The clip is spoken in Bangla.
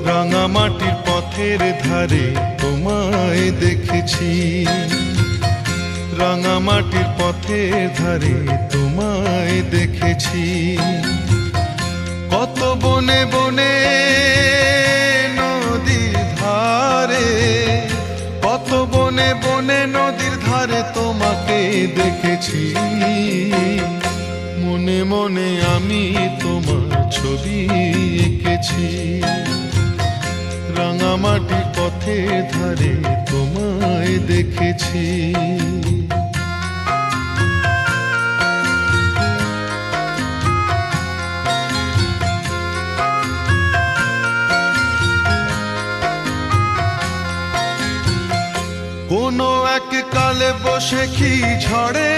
রাঙামাটির পথের ধারে তোমায় দেখেছি, রাঙামাটির পথের ধারে তোমায় দেখেছি। কত বনে বনে নদীর ধারে, কত বনে বনে নদীর ধারে তোমাকে দেখেছি। মনে মনে আমি তোমার ছবি এঁকেছি, রাঙামাটির পথের ধারে তোমায় দেখেছি। কোনো এক কালে বসে কি ঝড়ে